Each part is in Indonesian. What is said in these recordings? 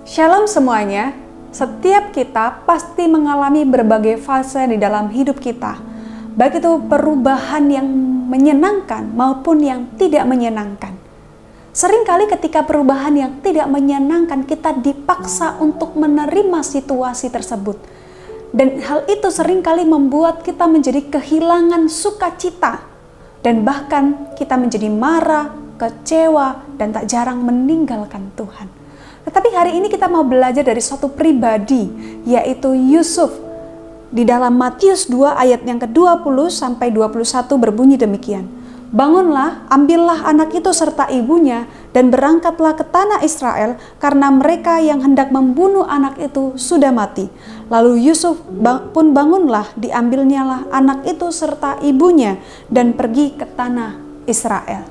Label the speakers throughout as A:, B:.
A: Shalom semuanya. Setiap kita pasti mengalami berbagai fase di dalam hidup kita. Baik itu perubahan yang menyenangkan maupun yang tidak menyenangkan. Seringkali ketika perubahan yang tidak menyenangkan, kita dipaksa untuk menerima situasi tersebut. Dan hal itu seringkali membuat kita menjadi kehilangan sukacita. Dan bahkan kita menjadi marah, kecewa, dan tak jarang meninggalkan Tuhan. Tetapi hari ini kita mau belajar dari suatu pribadi, yaitu Yusuf. Di dalam Matius 2 ayat yang ke-20 sampai 21 berbunyi demikian. Bangunlah, ambillah anak itu serta ibunya, dan berangkatlah ke tanah Israel, karena mereka yang hendak membunuh anak itu sudah mati. Lalu Yusuf pun bangunlah, diambilnyalah anak itu serta ibunya, dan pergi ke tanah Israel.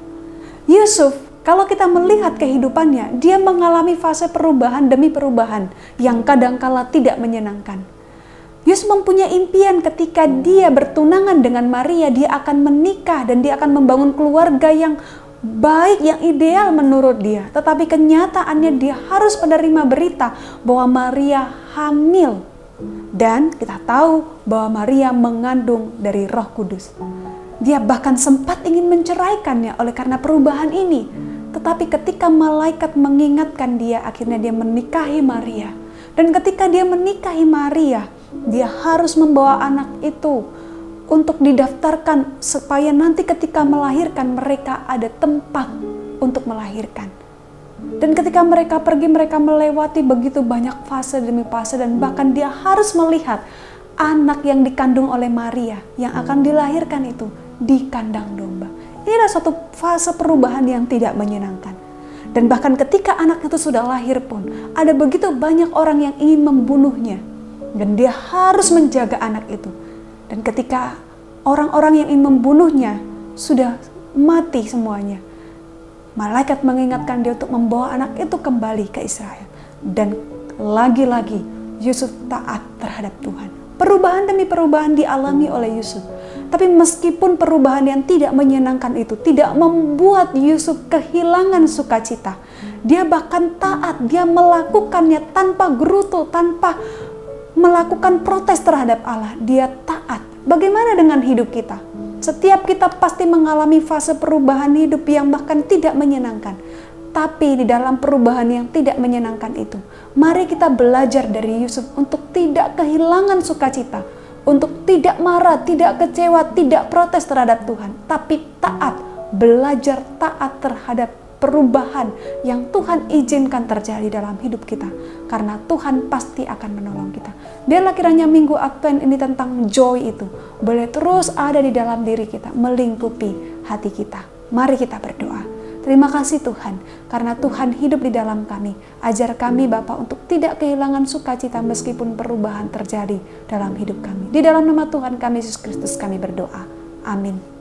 A: Yusuf, kalau kita melihat kehidupannya, dia mengalami fase perubahan demi perubahan yang kadangkala tidak menyenangkan. Yusuf mempunyai impian ketika dia bertunangan dengan Maria, dia akan menikah dan dia akan membangun keluarga yang baik, yang ideal menurut dia. Tetapi kenyataannya dia harus menerima berita bahwa Maria hamil. Dan kita tahu bahwa Maria mengandung dari Roh Kudus. Dia bahkan sempat ingin menceraikannya oleh karena perubahan ini. Tetapi ketika malaikat mengingatkan dia, akhirnya dia menikahi Maria. Dan ketika dia menikahi Maria, dia harus membawa anak itu untuk didaftarkan supaya nanti ketika melahirkan mereka ada tempat untuk melahirkan. Dan ketika mereka pergi, mereka melewati begitu banyak fase demi fase, dan bahkan dia harus melihat anak yang dikandung oleh Maria yang akan dilahirkan itu di kandang domba. Ini adalah suatu fase perubahan yang tidak menyenangkan. Dan bahkan ketika anak itu sudah lahir pun, ada begitu banyak orang yang ingin membunuhnya. Dan dia harus menjaga anak itu. Dan ketika orang-orang yang ingin membunuhnya sudah mati semuanya, malaikat mengingatkan dia untuk membawa anak itu kembali ke Israel. Dan lagi-lagi Yusuf taat terhadap Tuhan. Perubahan demi perubahan dialami oleh Yusuf. Tapi meskipun perubahan yang tidak menyenangkan itu tidak membuat Yusuf kehilangan sukacita. Dia bahkan taat, dia melakukannya tanpa gerutu, tanpa melakukan protes terhadap Allah. Dia taat. Bagaimana dengan hidup kita? Setiap kita pasti mengalami fase perubahan hidup yang bahkan tidak menyenangkan. Tapi di dalam perubahan yang tidak menyenangkan itu, mari kita belajar dari Yusuf untuk tidak kehilangan sukacita, untuk tidak marah, tidak kecewa, tidak protes terhadap Tuhan, tapi taat, belajar taat terhadap perubahan yang Tuhan izinkan terjadi dalam hidup kita. Karena Tuhan pasti akan menolong kita. Biarlah kiranya minggu Advent ini tentang joy itu boleh terus ada di dalam diri kita, melingkupi hati kita. Mari kita berdoa. Terima kasih Tuhan, karena Tuhan hidup di dalam kami. Ajar kami Bapa untuk tidak kehilangan sukacita meskipun perubahan terjadi dalam hidup kami. Di dalam nama Tuhan kami Yesus Kristus kami berdoa. Amin.